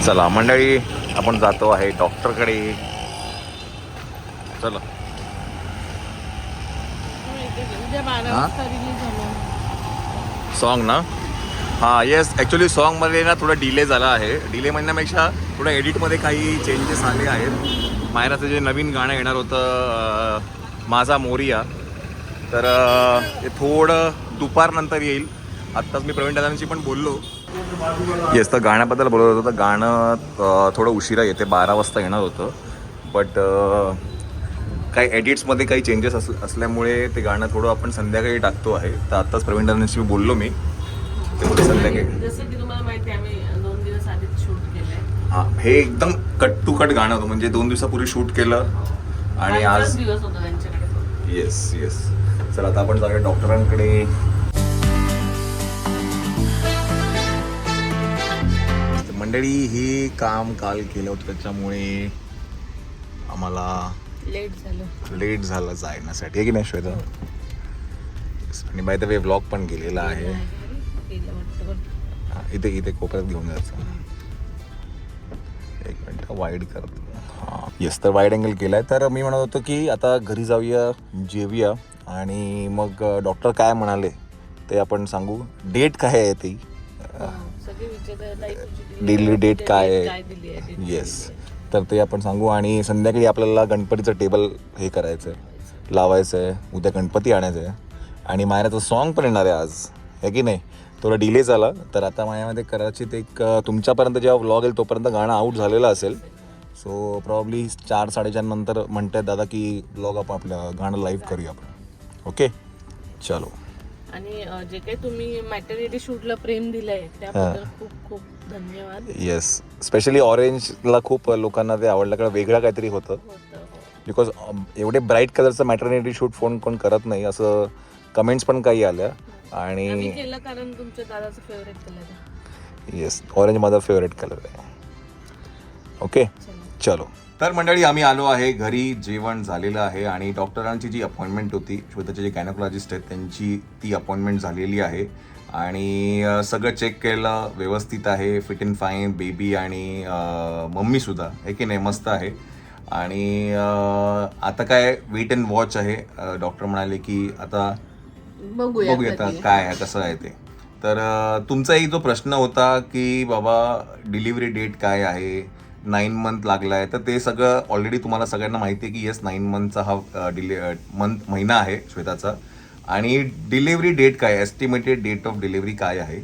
चला मंडळी, आपण जातो आहे डॉक्टरकडे. चला. सॉन्ग ना? हां येस, ॲक्च्युली सॉन्गमध्ये ना थोडा डिले झाला आहे. डिले म्हणण्यापेक्षा थोडं एडिटमध्ये काही चेंजेस आले आहेत. मायराचं जे नवीन गाणं येणार होतं माझा मोरिया, तर ते थोडं दुपारनंतर येईल. आत्ताच मी प्रवीण दादांशी पण बोललो. येस, तर गाण्याबद्दल बोलत होतं. तर गाणं थोडं उशिरा येते, 12 वाजता येणार होतं. बट काही एडिट्समध्ये काही चेंजेस असल्यामुळे ते गाणं थोडं आपण संध्याकाळी टाकतो आहे. तर आत्ताच प्रवीण दादांशी बोललो मी, ते बोलले संध्याकाळी. जसं की तुम्हाला माहिती आहे, आम्ही 2 दिवस आधीच शूट केलंय. हां, हे एकदम कट टू कट गाणं होतं. म्हणजे 2 दिवसापूर्वी शूट केलं आणि आज दिवस होता त्यांच्याकडे. Yes yes. चला आता आपण जाऊया डॉक्टरांकडे. मंडळी, हे काम काल केलं होतं, त्याच्यामुळे आम्हाला लेट झालं जाण्यासाठी, आहे की नाही श्वेता? आणि बाय द वे व्लॉग पण केलेला आहे. इथे इथे कोपऱ्यात घेऊन जायचं. एक मिनिट वाईड करतो. हां येस, तर वाईड अँगल केला आहे. तर मी म्हणत होतो की आता घरी जाऊया, जेवूया आणि मग डॉक्टर काय म्हणाले ते आपण सांगू. डेट काय आहे ती, डेली डेट काय आहे, येस, तर ते आपण सांगू. आणि संध्याकाळी आपल्याला गणपतीचं टेबल हे करायचं आहे, लावायचं आहे. उद्या गणपती आणायचं आहे आणि मायराचं सॉन्ग पण येणार आहे आज, आहे की नाही? थोडा डिले झाला. तर आता माझ्यामध्ये कदाचित एक तुमच्यापर्यंत जेव्हा व्लॉग येईल तोपर्यंत गाणं आऊट झालेलं असेल. सो प्रॉब्ली 4-4:30 नंतर म्हणतात दादा की व्लॉग आपण आपलं गाणं लाईव्ह करूया आपण. ओके चलो. आणि जे काही तुम्ही मॅटर्निटी शूटला प्रेम दिलंय त्याबद्दल खूप खूप धन्यवाद. येस, स्पेशली ऑरेंजला खूप लोकांना ते आवडलं, कारण वेगळं काहीतरी होतं. बिकॉज एवढे ब्राईट कलरचं मॅटर्निटी शूट कोण करत नाही, असं कमेंट्स पण काही आल्या. आणि केलं कारण तुमच्या दादाचं फेवरेट कलर आहे. येस, ऑरेंज माझा फेवरेट कलर आहे. ओके चलो. तर मंडळी, आम्ही आलो आहे घरी. जेवण झालेलं आहे आणि डॉक्टरांची जी अपॉइंटमेंट होती, श्वेताचे जे गायनोकॉलॉजिस्ट आहेत त्यांची ती अपॉइंटमेंट झालेली आहे. आणि सगळं चेक केलं, व्यवस्थित आहे, फिट अँड फाईन. बेबी आणि मम्मीसुद्धा, आहे की नाही, मस्त आहे. आणि आता काय वेट अँड वॉच आहे. डॉक्टर म्हणाले की आता बघूया काय आहे, कसं आहे ते. तर तुमचा एक जो प्रश्न होता की बाबा डिलिव्हरी डेट काय आहे, 9 मंथ लागला आहे, तर ते सगळं ऑलरेडी तुम्हाला सगळ्यांना माहिती आहे की येस 9 मंथचा हा महिना आहे श्वेताचा. आणि डिलिव्हरी डेट काय, एस्टिमेटेड डेट ऑफ डिलिव्हरी काय आहे,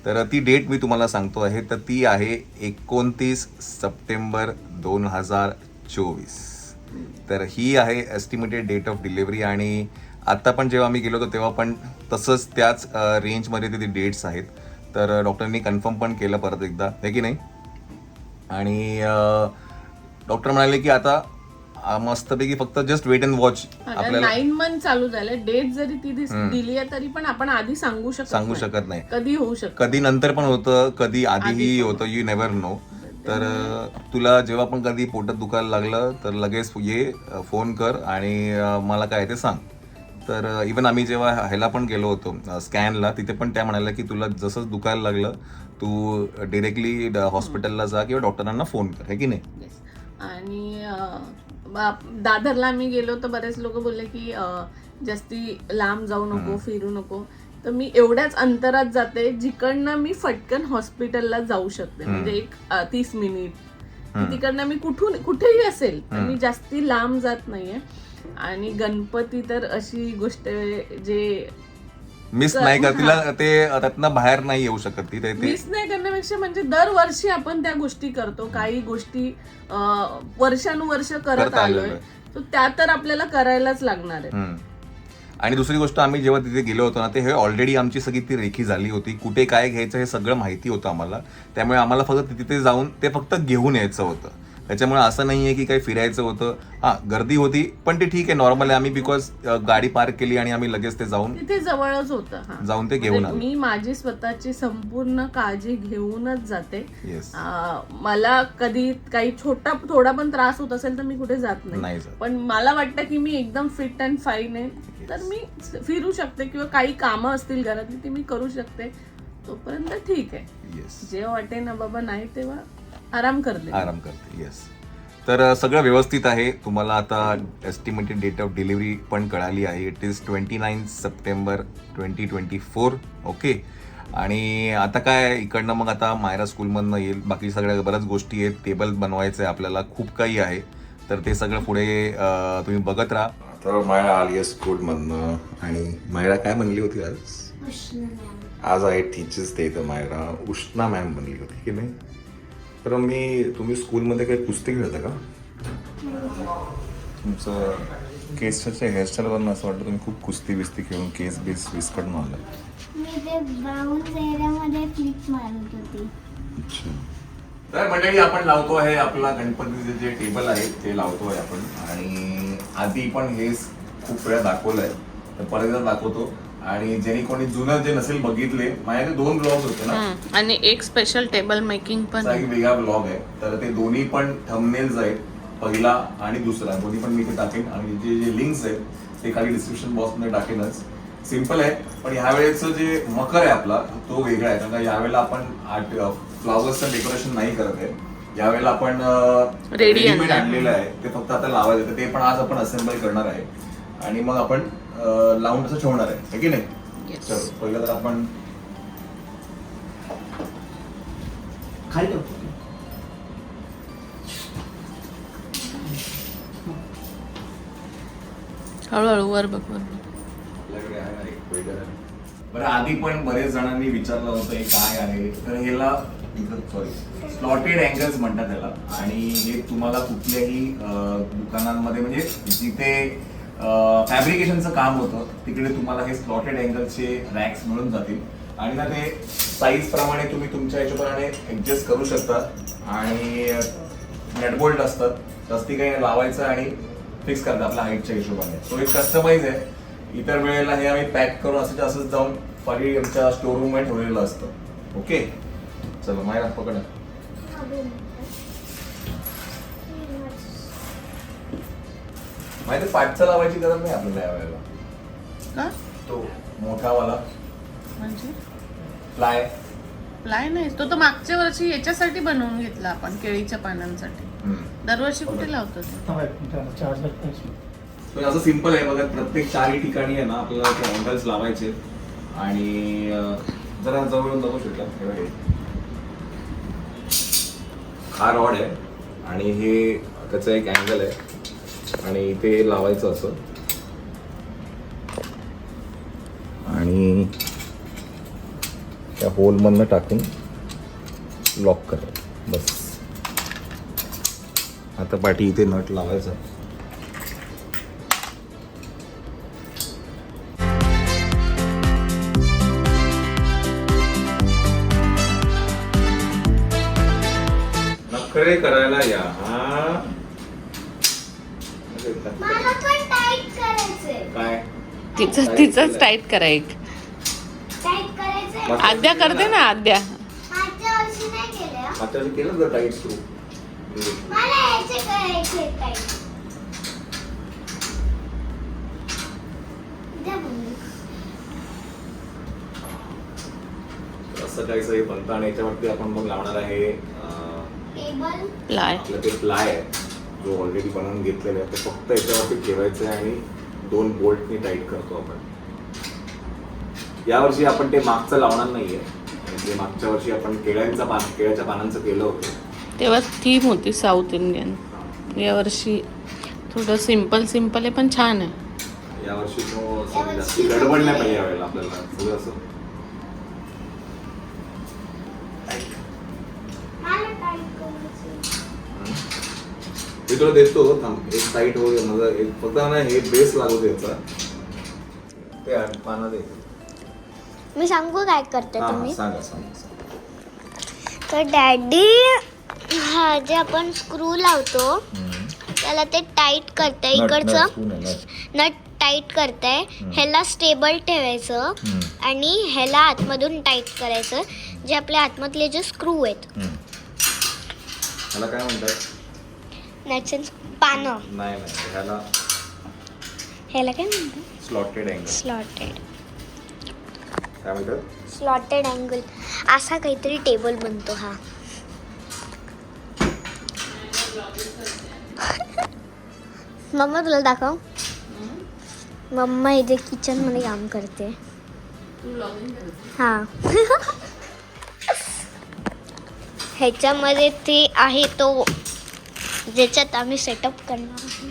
तर ती डेट मी तुम्हाला सांगतो आहे. तर ती आहे 29 सप्टेंबर 2024. तर ही आहे एस्टिमेटेड डेट ऑफ डिलिव्हरी. आणि आत्ता पण जेव्हा मी गेलो होतो तेव्हा पण तसंच त्याच रेंजमध्ये ते डेट्स आहेत. तर डॉक्टरांनी कन्फर्म पण केलं परत एकदा, आहे की नाही. आणि डॉक्टर म्हणाले की आता मस्तपैकी फक्त जस्ट वेट अँड वॉच. आपल्याला 9 मंथ चालू झाले, डेट जरी ती दिली आहे तरी पण आपण आधी सांगू शकत नाही. कधी होऊ शकतं, कधी नंतर पण होतं, कधी आधीही होतं, यू नेव्हर नो. तर तुला जेव्हा पण कधी पोटात दुखायला लागलं तर लगेच ये, फोन कर आणि मला काय ते सांग. तर इवन आम्ही जेव्हा ह्याला पण गेलो होतो स्कॅनला, तिथे पण त्या म्हणाल्या की तुला जसंच दुखायला लागलं तू डिरेक्टली हॉस्पिटलला जा किंवा डॉक्टरांना फोन कर, आहे की नाही. आणि दादरला मी गेलो तर बरेच लोक बोलले की जास्ती लांब जाऊ नको, फिरू नको. तर मी एवढ्याच अंतरात जाते जिकडनं मी फटकन हॉस्पिटलला जाऊ शकते. म्हणजे एक 30 मिनिट तिकडनं मी कुठेही असेल तर मी जास्ती लांब जात नाहीये. आणि गणपती तर अशी गोष्ट जे मिस नाही का, तिला ते त्यातनं बाहेर नाही येऊ शकत. ती मिस नाही करण्यापेक्षा म्हणजे दरवर्षी आपण त्या गोष्टी करतो, काही गोष्टी वर्षानुवर्ष करत आलोय, तर त्या तर आपल्याला करायलाच लागणार आहे. आणि दुसरी गोष्ट, आम्ही जेव्हा तिथे गेलो होतो ना, ते हे ऑलरेडी आमची सगळी ती रेखी झाली होती. कुठे काय घ्यायचं हे सगळं माहिती होतं आम्हाला. त्यामुळे आम्हाला फक्त तिथे जाऊन ते फक्त घेऊन यायचं होतं. त्याच्यामुळे असं नाहीये की काही फिरायचं होतं. गर्दी होती पण ते ठीक आहे, नॉर्मल आहे. आम्ही बिकॉज गाडी पार्क केली आणि आम्ही लगेच ते जाऊन तिथे जवळच होतं, जाऊन ते घेऊन आलो. मी माझी स्वतःची संपूर्ण काळजी घेऊनच जाते. मला कधी काही थोडा पण त्रास होत असेल तर मी कुठे जात नाही. पण मला वाटतं की मी एकदम फिट अँड फाईन आहे, तर मी फिरू शकते किंवा काही कामं असतील घरातली ती मी करू शकते. तोपर्यंत ठीक आहे. जे वाटे ना बाबा नाही तेव्हा आराम करते. आराम करते. येस. तर सगळं व्यवस्थित आहे. तुम्हाला आता एस्टिमेटेड डेट ऑफ डिलिव्हरी पण कळाली आहे. It is 29 September 2024. ओके. आणि आता काय इकडनं मग आता मायरा स्कूलमधनं येईल. बाकी सगळ्या बऱ्याच गोष्टी आहेत. टेबल बनवायचं आहे आपल्याला, खूप काही आहे. तर ते सगळं पुढे तुम्ही बघत राहा. तर मायरा आली आहे स्कूलमधनं. आणि मायरा काय म्हणली होती आज आहे टीचर्स डे. तर मायरा उष्णा मॅम म्हणली होती की नाही. तर तुम्ही स्कूलमध्ये काही कुस्ती खेळता का? तुमचं केसच्या हेअरस्टाईलवरून असं वाटतं तुम्ही खूप कुस्ती बिस्ती खेळून केस बेस विस्कटून आलं. मी ते ब्राऊन एरियामध्ये फ्लिप मारत होती. अच्छा. तर मंडळी आपण लावतो आहे आपला गणपतीचे जे टेबल आहे ते लावतो आहे आपण. आणि आधी पण हे खूप वेळा दाखवलं आहे, तर परत एकदा दाखवतो. आणि ज्यांनी कोणी जुनं जे नसेल बघितले, माझ्याकडे 2 ब्लॉग होते ना, आणि एक स्पेशल टेबल मेकिंग पण एक वेगळा ब्लॉग आहे. तर ते दोन्ही पण थंबनेल्स आहेत, पहिला आणि दुसरा, दोन्ही पण मी इथे टाकेन. आणि जे लिंक्स आहेत ते खाली डिस्क्रिप्शन बॉक्समध्ये टाकेनच. सिम्पल आहे. पण ह्यावेळेचं जे मकर आहे आपला तो वेगळा आहे, कारण का यावेळेला आपण फ्लॉवर्सचं डेकोरेशन नाही करत आहे. यावेळेला आपण रेडीमेड आणलेलं आहे, ते फक्त आता लावायचं. तर ते पण आज आपण असेंबल करणार आहे आणि मग आपण लावून तसं ठेवणार आहे की नाही. चलो पहिलं तर आपण खाली ठेवतो. हळूहळू वर बघ. आपल्याकडे आहे ना एक वेगळं. बरं, आधी पण बरेच जणांनी विचारलं होतं हे काय आहे. तर ह्याला स्लॉटेड अँगल्स म्हणतात त्याला. आणि हे तुम्हाला कुठल्याही दुकानांमध्ये म्हणजे जिथे फॅब्रिकेशनचं काम होतं तिकडे तुम्हाला हे स्लॉटेड अँगलचे रॅक्स मिळून जातील. आणि ना ते साईज प्रमाणे तुम्ही तुमच्या ह्याच्याप्रमाणे ऍडजस्ट करू शकता. आणि नेटबोल्ट असतात, जास्ती काही लावायचं आणि फिक्स करतात आपल्या हाईटच्या हिशोबाने. सो एक कस्टमाइज आहे. इतर वेळेला हे आम्ही पॅक करून असंच जाऊन फारी आमच्या स्टोर रूम मध्ये ठेवलेलं असतं. ओके. चलो मायरा पकडा. माहिती पाठचा लावायची गरज नाही आपल्याला यावेळेला. का तो मोठावाला म्हणजे प्लाय प्लाय नाही, तो तर मागच्या वर्षी याच्यासाठी बनवून घेतला आपण, केळीच्या पानांसाठी. दरवर्षी कुठे लावतो ते? असं सिम्पल आहे बघा. प्रत्येक 4 ठिकाणी आहे ना आपल्याला ते अँगल्स लावायचे. आणि जरा जवळून बघू शकता, हा रॉड आहे आणि हे त्याचा एक अँगल आहे आणि इथे लावायचं असं. आणि त्या होलमधनं टाकून लॉक करायचं बस. आता पाठी इथे नट लावायचा. नखरे करायला या. मला पण टाईट करायचंय. काय तिचंच टाईट करा. एक टाईट करायचंय. आद्या करते ना, आद्या. मागच्या वर्षी नाही केलं. मागच्या वेळी केलं तर टाईट सुरू. मला याचे करायचे टाईट. द्या मम्मी. असं काहीच हे बनतं. आणि याच्यावरती आपण मग लावणार आहे टेबल प्लाय. आपलं ते प्लाय आहे जो ऑलरेडी बनवून घेतलेला आहे. ते फक्त याच्यावरती ठेवायचं आहे आणि 2 बोल्टनी टाईट करतो आपण. यावर्षी आपण ते मागचं लावणार नाहीये. म्हणजे मागच्या वर्षी आपण केळ्याच्या पानांचं केलं होतं, तेव्हा थीम होती साऊथ इंडियन. यावर्षी थोडं सिम्पल आहे पण छान आहे. यावर्षी तो असं जास्त गडबड नाही पाहिजे यावेळेला आपल्याला. सगळं असं मला टाईट करायचंय. मी तुला देतो. एक साईड हो माझा, एक फक्त ना हे बेस लागू द्यायचा. ते पानं दे. मी सांगू काय करते तुम्ही. सांगा. तर डॅडी हा जे आपण स्क्रू लावतो त्याला ते टाईट करताय. इकडचं नट टाईट करताय. ह्याला स्टेबल ठेवायचं आणि ह्याला आतमधून टाईट करायचं. जे आपल्या आतमधले जे स्क्रू आहेत ह्याला काय म्हणतात? नॅचन्स पानं. नाही ह्याला काय म्हणतात? Slotted angle. स्लॉटेड. काय म्हणतात? Slotted angle. असा काहीतरी टेबल बनतो हा. मम्मा तुला दाखव. मम्मा इथे किचन मध्ये काम करते. हा. ह्याच्यामध्ये ते आहे तो ज्याच्यात आम्ही सेटअप करणार आहे.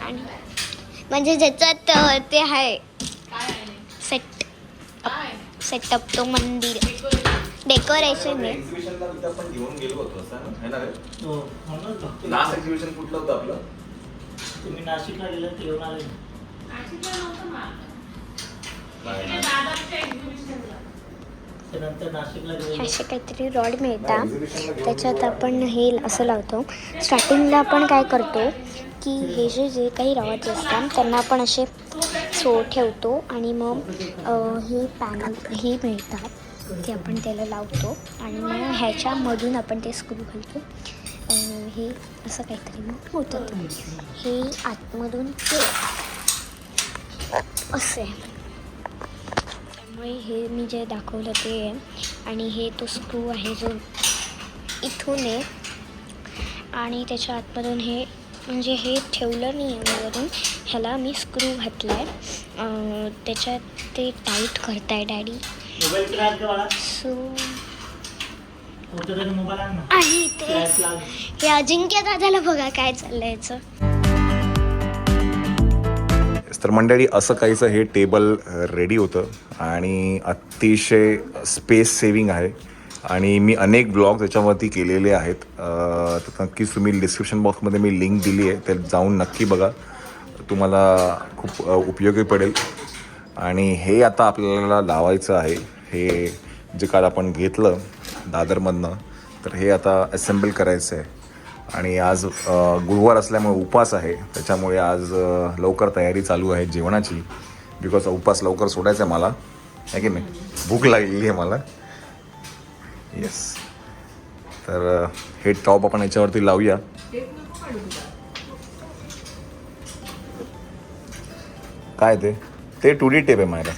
आणि म्हणजे ज्याच्यात ते आहे सेटअप तो मंदिर डेकोरेशन आहे. आपण घेऊन गेलो होतो असं ना रे. हो, म्हणूनच बघतो. लास्ट एक्झिबिशन कुठलं होतं आपलं? तुम्ही नाशिकला गेलं ते येऊन आले. त्यानंतर नाशिकला गेलो. असे काहीतरी रॉड मिळतात, त्याच्यात आपण हे असं लावतो. स्टार्टिंगला आपण काय करतो की हे जे काही रॉड्स असतात त्यांना आपण असे ठेवतो आणि मग हे पॅनल हे मिळतात ते आपण त्याला लावतो आणि मग ह्याच्यामधून आपण ते स्क्रू घालतो. हे असं काहीतरी मग होतं. हे आतमधून ते असे. त्यामुळे हे मी जे दाखवलं ते आहे. आणि हे तो स्क्रू आहे जो इथून आहे आणि त्याच्या आतमधून हे म्हणजे हे ठेवलं नाही आहे वरून, ह्याला मी स्क्रू घातला आहे. त्याच्यात ते टाईट करताय डॅडी. मोबाईल क्रॅक का बाळा? सो होतं तरी मोबाईल आण ना. आणि ते क्रॅक लाव. हे अजिंक्य दादाला बघा काय चाललंय याचं. तर मंडळी असं काहीचं हे टेबल रेडी होतं आणि अतिशय स्पेस सेविंग आहे आणि मी अनेक ब्लॉग त्याच्यावरती केलेले आहेत. तर नक्कीच तुम्ही डिस्क्रिप्शन बॉक्समध्ये मी लिंक दिली आहे, तर जाऊन नक्की बघा, तुम्हाला खूप उपयोगी पडेल. आणि हे आता आपल्याला लावायचं आहे. हे जे काल आपण घेतलं दादरमधनं, तर हे आता असेंबल करायचं आहे. आणि आज गुरुवार असल्यामुळे उपवास आहे, त्याच्यामुळे आज लवकर तयारी चालू आहे जेवणाची. बिकॉज उपवास लवकर सोडायचा आहे मला, आहे की नाही, भूक लागलेली आहे मला. येस. तर हे टॉप आपण याच्यावरती लावूया. काय ते 2D टेप आहे माझ्या,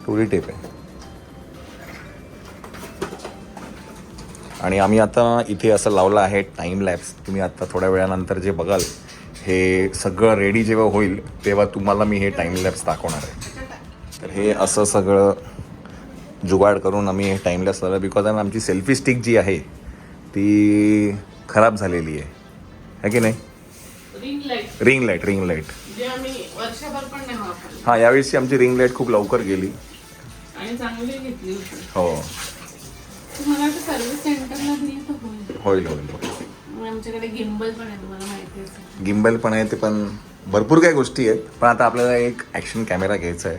2D टेप आहे. आणि आम्ही आता इथे असं लावलं आहे टाईम लॅप्स. तुम्ही आता थोड्या वेळानंतर जे बघाल हे सगळं रेडी जेव्हा होईल तेव्हा तुम्हाला मी हे टाईम लॅप्स दाखवणार आहे. तर हे असं सगळं जुगाड करून आम्ही हे टाईम लॅप्स लावलं. बिकॉज आमची सेल्फी स्टिक जी आहे ती खराब झालेली आहे की नाही. रिंग लाईट हां, यावेळेसची आमची रिंग लाईट खूप लवकर गेली आणि चांगली घेतली होती. हो, मला सर्व्हिस सेंटरला दिली तर होईल. आमच्याकडे गिम्बल पण आहे, तुम्हाला माहिती आहे. गिम्बल पण आहे, ते पण भरपूर काही गोष्टी आहेत. पण आता आपल्याला एक ॲक्शन कॅमेरा घ्यायचा आहे.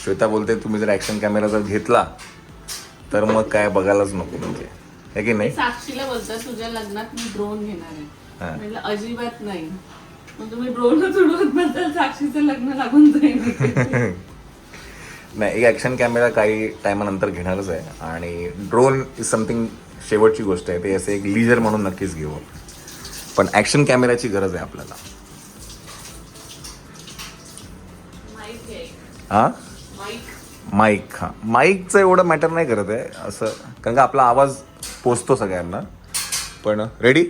श्वेता बोलते तुम्ही जर ॲक्शन कॅमेरा जर घेतला तर मग काय बघायलाच नको, म्हणजे आहे की नाही. साक्षीला बोलतात तुझ्या लग्नात मी ड्रोन घेणार हा. आहे. म्हटलं अजिबात नाही, मग तुम्ही ड्रोनच उडवत बद्दल साक्षीचं लग्न लागून जाईल. नाही, एक ॲक्शन कॅमेरा काही टायमानंतर घेणारच आहे. आणि ड्रोन इज समथिंग शेवटची गोष्ट आहे, ते असं एक लीजर म्हणून नक्कीच घेऊ. पण ॲक्शन कॅमेऱ्याची गरज आहे आपल्याला. हां, माईक. हां, माईकचं एवढं मॅटर नाही करत आहे असं, कारण का आपला आवाज पोचतो सगळ्यांना. पण रेडी,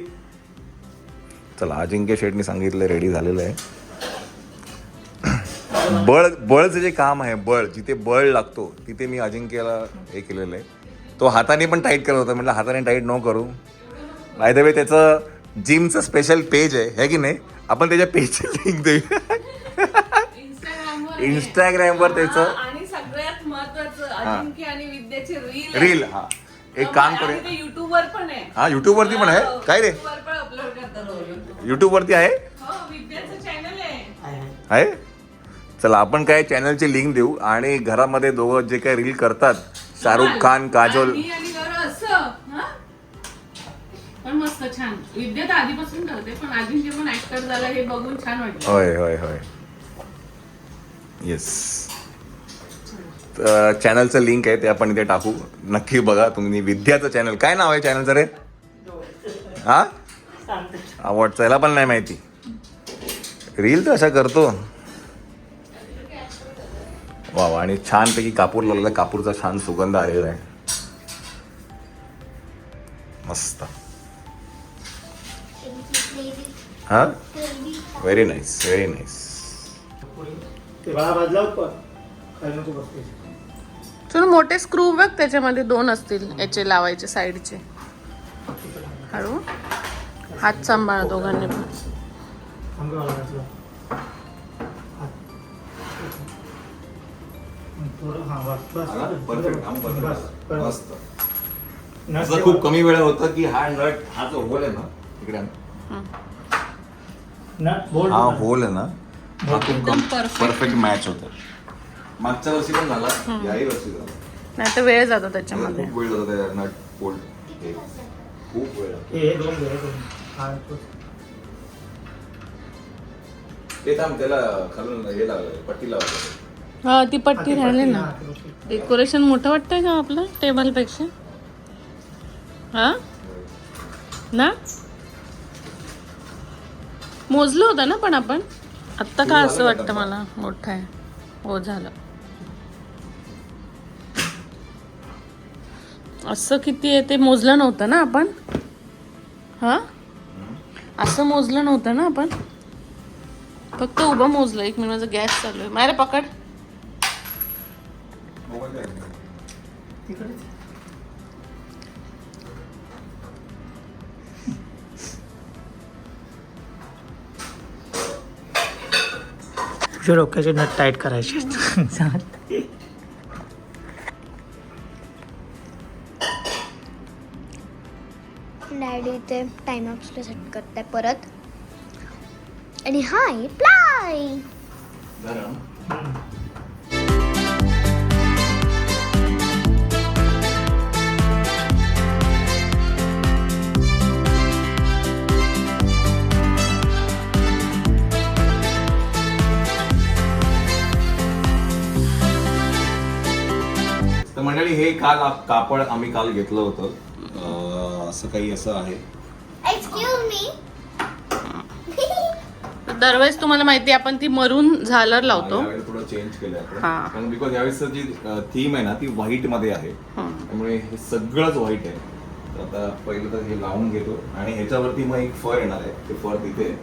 चला. अजिंक्य शेटनी सांगितलं रेडी झालेलं आहे. बळचं जे काम आहे, जिथे बळ लागतो तिथे मी अजिंक्यला हे केलेलं आहे. तो हाताने पण टाईट करत होता, म्हटलं हाताने टाईट न करू. बाय द वे त्याचं जिमचं स्पेशल पेज आहे की नाही, आपण त्याच्या पेजची लिंक देऊया इंस्टाग्रामवर त्याचं. आणि सगळ्यात महत्वाचं अजिंक्य आणि विद्याचे रील. हा, एक काम करूया. युट्यूबवर पण आहे. हा, युट्यूब वरती पण आहे. काय रे, पण अपलोड करतात. युट्यूब वरती आहे. विद्याचं चॅनल आहे. आहे. चला, आपण काय चॅनलची लिंक देऊ आणि घरामध्ये दोघं जे काही रील करतात, शाहरुख खान, काजोल. पण मस्त छान. विद्या तर आधीपासून करते, पण अजिंक्य पण ऍक्टर झाला हे बघून छान वाटलं. होय. येस. चॅनलचं लिंक आहे ते आपण इथे टाकू, नक्की बघा तुम्ही. विद्याचं चॅनल, काय नाव आहे चॅनलचं रे? हा, आवडतं, याला पण नाही माहिती. रील तर अशा करतो. वा, आणि छानपैकी कापूर लावलेला, कापूरचा छान सुगंध आलेला आहे, मस्त. हा, व्हेरी नाईस, व्हेरी नाईस. ते बाळा बाजला पण खाली नको बसते. चल मोठे स्क्रू बघ, त्याच्यामध्ये 2 असतील याचे लावायचे साईडचे. हळू हात सांभाळा दोघांनी पण. थांब गं बाळा बाजला. थोडं हां बस परफेक्ट. बस मस्त. नट असं खूप कमी वेळा होतं की हा नट, हा जो होल आहे ना इकडे, नट बोल्ट हा होल आहे ना, हा एकदम खूप perfect. परफेक्ट मॅच होतं. मागच्या वर्षी पण झाला, याही वर्षी झाला. नाही तर वेळ जातो त्याच्यामध्ये. खूप वेळ जातो त्या नट बोल्ट, खूप वेळ लागतो. हे 2 घे 2. हां ते थांब, त्याला खालून हे लावलं, पट्टी लावलं. हा ती पट्टी राहिली ना. डेकोरेशन मोठं वाटतंय का आपलं टेबल पेक्षा? हा ना, मोजलं होतं ना पण आपण. आत्ता का असं वाटतं मला मोठं आहे. हो झालं. असं किती आहे ते मोजलं नव्हतं ना आपण. हा असं मोजलं नव्हतं ना आपण, फक्त उभं मोजलं. 1 मिनिट, माझा गॅस चालू आहे. मायरा पकड. तुझ्या डोक्याचे नट टाईट करायचे. डॅडी ते टाइम आपला सेट करताय परत. आणि हाय प्लाय. तर मंडळी, हे कापड आम्ही काल घेतलं होतं. असं काही असं आहे. Excuse me. दरवेळेस तुम्हाला माहिती आहे आपण ती मरून झालर लावतो. यावेळी थोडं चेंज केलंय आपण. हा. कारण बिकॉज यावेळेस जी थीम आहे ना ती व्हाईट मध्ये आहे, त्यामुळे हे सगळंच व्हाईट आहे. तर आता पहिलं तर हे लावून घेतो आणि ह्याच्यावरती मग एक फर येणार आहे. ते फर तिथे आहे.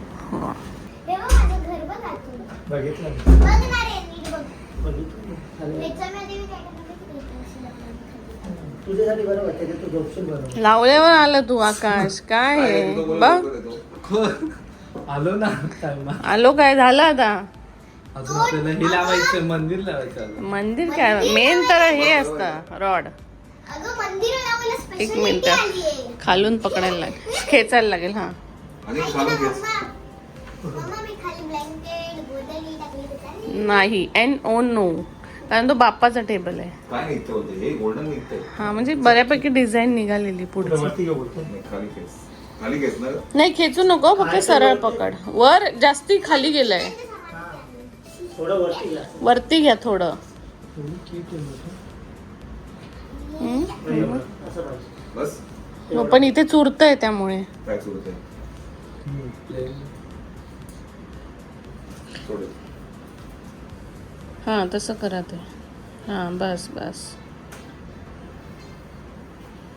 तेव्हा माझं घर बघ आतून. बघितलं बघ ना रे, नीट बघ. बघितलं खाली. त्याच्यामध्ये मी काय करणार? तुझ्यासाठी बरोबर, त्याच्यात तू झोपशील बरोबर. लावल्यावर आलं तू आकाश. काय काय आहे? येतो बोल, बघ लवकर येतो. आलो ना टाइम आलो. काय झालं आता? अजून आपल्याला हे लावायचं, मंदिर लावायचं अजून. मंदिर काय, मेन तर हे असतं रॉड. अगं मंदिर लावायला एक स्पेशल मिनिट, आलीये. खालून पकडायला लागेल, खेचायला लागेल. हा आणि खालून घेस. मम्मा मी खाली ब्लँकेट गोदली टाकली तर चालेल? नाही, NO नो, कारण तो बाप्पाचा टेबल आहे. काय निघतं होते हे गोल्डन निघतंय. हा म्हणजे बऱ्यापैकी डिझाइन निघालेली पुढची. वरती घेऊ बोलतो. खाली घेस, खाली घेस ना. नाही खेचू नको, फक्त सरळ पकड. वर जास्ती खाली गेलंय, थोडं वरती घ्या. वरती घ्या थोडं. असं पाहिजे. बस. हो, पण इथे चुरतंय त्यामुळे. काय सुरू आहे थोडं. हा तसं करा ते. हा बस बस.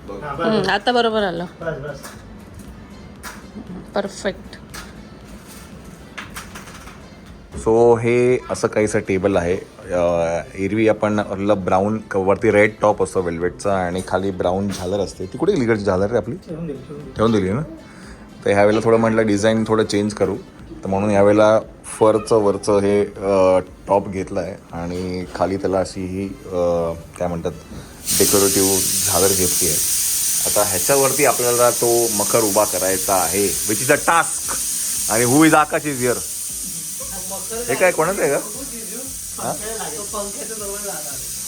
बघ. हां, बस आता बरोबर आलं. बस बस. परफेक्ट. सो हे असं काहीसं टेबल आहे. एरवी आपण ब्राऊन वरती रेड टॉप असतो वेल्वेटचा आणि खाली ब्राऊन झालर असते. ती कुठे लिगडची झालर रे आपली? ठेवून दे, ठेवून दे. ठेवून दिली ना. तर ह्यावेळेला थोडं म्हटलं डिझाईन थोडं चेंज करू, तर म्हणून यावेळेला फरचं वरचं हे टॉप घेतलं आहे आणि खाली त्याला अशी ही काय म्हणतात डेकोरेटिव्ह झालर घेतली आहे. आता ह्याच्यावरती आपल्याला तो मखर उभा करायचा आहे, विच इज अ टास्क. आणि हु इज आकाश इज हिअर. हे काय कोणाचं आहे का?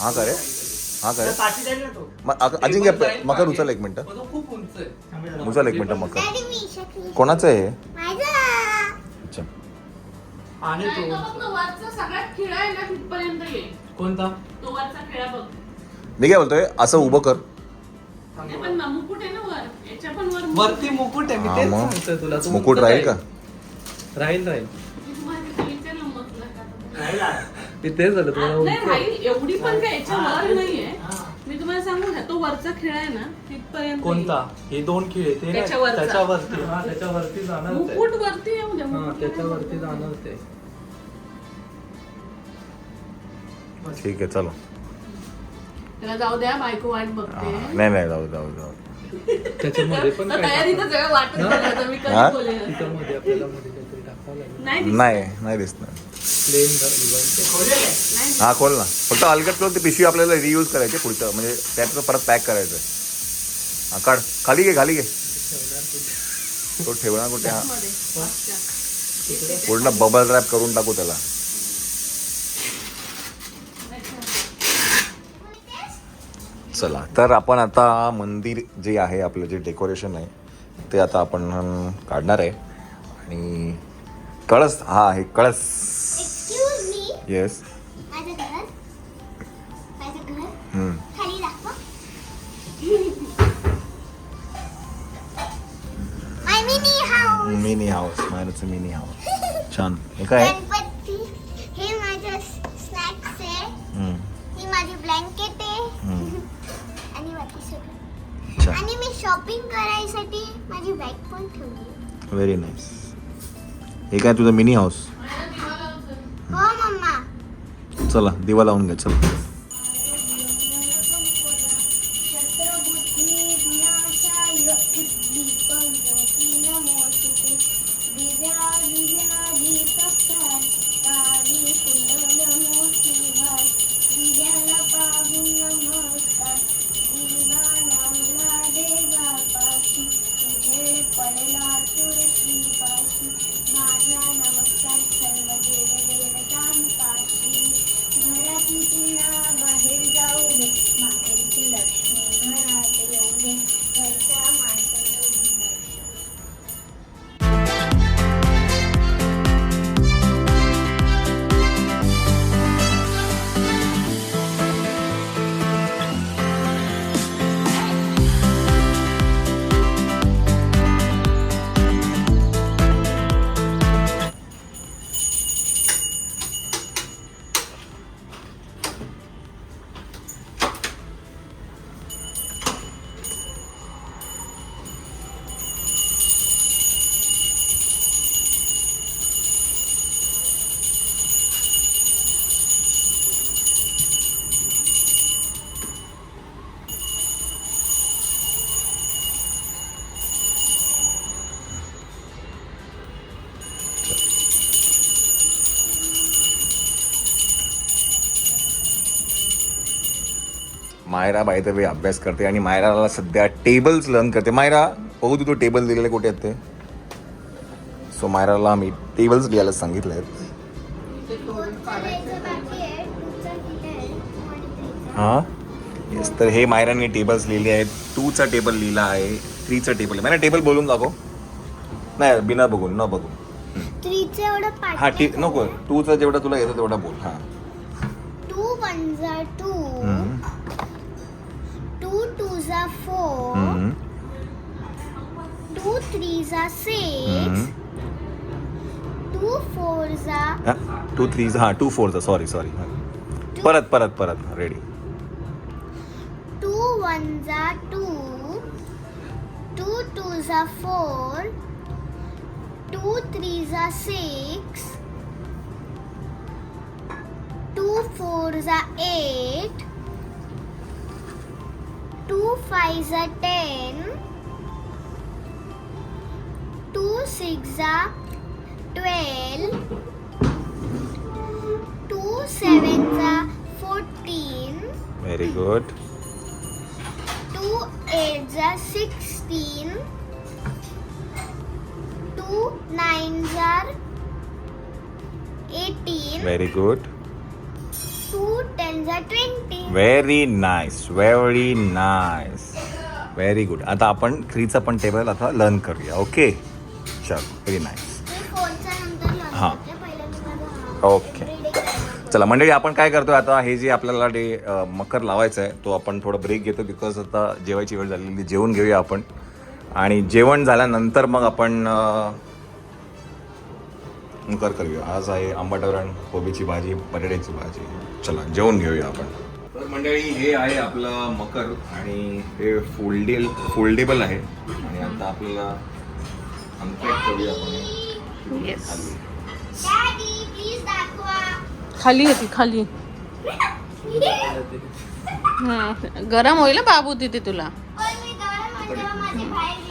हा का रे? हा का रे? पाठी जाईल ना तो. अजिंक्य मकर उचल एक मिनिटं. तो खूप उंच आहे. थांबे जरा. उचल एक मिनिटं मकर. डॅडी मी शकली. कोणाचं आहे हे? माझं. अच्छा. आणि तो उंच. वरचा सगळ्यात खिळा आहे ना तिथपर्यंत ये. कोणता? तो वरचा खिळा बघ. मी काय बोलतोय, असं उभं कर. पण मुकुट आहे ना वर, याच्या पण वर वरती मुकुट आहे, मी हा, तेच मग. सांगतोय तुला. तो मुकुट उंच राहील का? राहील राहील. मी तुम्हाला तिथे विचारलं मग नाही लागत. मी तेच झालं तुम्हाला नाही उंच. राहील, एवढी पण काय याच्या वर नाहीये. मी तुम्हाला सांगू ना, तो वरचा खेळ आहे ना तिथपर्यंत कोणता? हे 2 खिळे ते नाही, त्याच्यावरचा. त्याच्यावरती. हा त्याच्यावरती जाणार ते. मुकुट वरती येऊ द्या, हा मुकुट त्याच्यावरती जाणार ते. ठीक आहे चलो. त्याला जाऊ द्या, बायको वाट बघते. नाही जाऊ जाऊ. त्याच्यामध्ये पण काय तयारीचं सगळं वाटत गेलं, तर मी हा? कधी बोलेन. तिथं मध्ये आपल्याला मध्ये काहीतरी टाकावं लागेल. नाही दिसत. नाही दिसणार. Plain event. नाही. हा खोल ना, फक्त अलगट करून ती पिशवी आपल्याला रियूज करायची पुढचं, म्हणजे त्याचं परत पॅक करायचं. हा काढ, खाली घे तो ठेवणार कुठे? हा मध्ये. अच्छा. पूर्ण बबल रॅप करून टाकू त्याला. चला तर आपण आता मंदिर जे आहे आपलं जे डेकोरेशन आहे ते आता आपण काढणार आहे. आणि कळस, हा आहे कळस. Excuse me, yes. माझं घर खाली दाखवा. My mini house. Mini house, मायनचं मिनी हाऊस. छान. हे काय आहे? गणपती, हे माझं स्नॅक्स आहे, हम्म, ही माझी ब्लँकेट आहे हम्म. आणि बाकी सगळं. छान, आणि मी शॉपिंग करायसाठी माझी बॅग पण ठेवली आहे. Very nice. हे काय तुझं मिनी हाऊस? हो मम्मा. चला दिवा लावून घ्या. चला मायरा बाय द वे अभ्यास करते आणि मायराला सध्या टेबल्स लर्न करते. मायरा बघू तू टेबल दिलेले कुठे आहेत ते. सो मायराला आम्ही टेबल्स लिहायला सांगितले आहेत. हां येस, तर हे मायराने टेबल्स लिहिले आहेत. 2चा टेबल लिहिला आहे, 3चा टेबल आहे. मायरा टेबल बोलून दाखव. नाही बिना बघून न बघून. 3चं एवढं पाठ. हां ठीक नको, 2चा जेवढा तुला येतं तेवढा बोल. हां 2 1s are 2, 2 2s are 4, 2 3s are 6, 2 4s are 2 3 हां 2 4चा सॉरी परत ready. 2 1s are 2, 2 2s are 4, 2 3s are 6, 2 4s are 8, 2 5s are 10, 2 6s are 12, 2 7s are 14, very good. 2 8s are 16, 2 9s are 18, very good. 2 10s are 20. Very nice. Very good. आता आपण 3चा पण table आता learn करूया. Okay चल, very nice. मी 4च्या नंतर learn हां. करते. पहिलं मी माझं ओके चला मंडळी, आपण काय करतोय आता, हे जे आपल्याला मकर लावायचं आहे तो आपण थोडं ब्रेक घेतो बिकॉज आता जेवायची वेळ झालेली. जेवून घेऊया आपण आणि जेवण झाल्यानंतर मग आपण मकर करूया. आज आहे आंबट वरण, कोबीची भाजी, बटाट्याची भाजी. चला जेवून घेऊया आपण. तर मंडळी हे आहे आपलं मकर आणि हे फोल्डेबल आहे आणि आता आपल्याला अनपॅक करूया आपण हे. येस डॅडी प्लीज दाखवा. खाली होती खाली गरम होईल बाबू तिथे तुला पण मी गरम म्हणजे माझी बाहेर